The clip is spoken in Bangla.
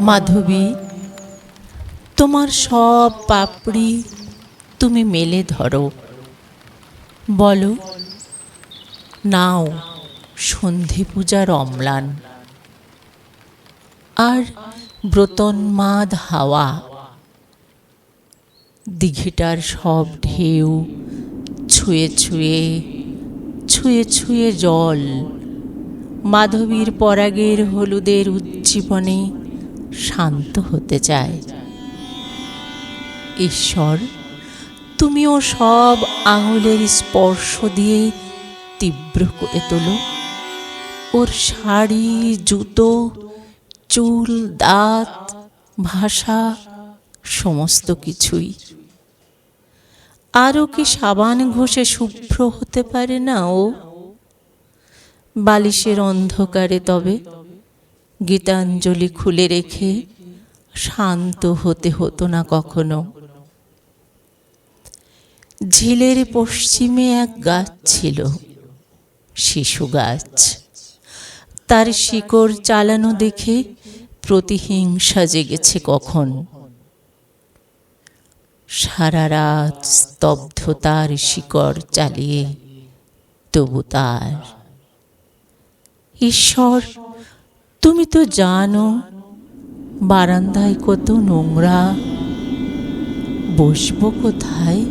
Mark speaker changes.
Speaker 1: মাধবী, তোমার সব পাপড়ি তুমি মেলে ধরো, বলো, নাও সন্ধি পূজার অম্লান। আর ব্রতন্মাদ হাওয়া, দিঘিটার সব ঢেউ ছুঁয়ে ছুঁয়ে ছুঁয়ে ছুঁয়ে জল মাধবীর পরাগের হলুদের উজ্জীবনে শান্ত হতে চায়। ঈশ্বর, তুমিও সব আঙুলের স্পর্শ দিয়ে তীব্র করে তোলো ওর শাড়ি, জুতো, চুল, দাঁত, ভাষা, সমস্ত কিছুই। আরও কি সাবান ঘষে শুভ্র হতে পারে না ও? বালিশের অন্ধকারে তবে গীতাঞ্জলি খুলে রেখে শান্ত হতে হতো না কখনো? ঝিলের পশ্চিমে এক গাছ ছিল, শিশু গাছ। তার শিকড় চালানো দেখে প্রতিহিংসা জেগেছে কখন। সারা রাত স্তব্ধতার শিকড় চালিয়ে তবু তার। ঈশ্বর, তুমি তো জানো বারান্দায় কত নোংরা, বসবো কোথায়?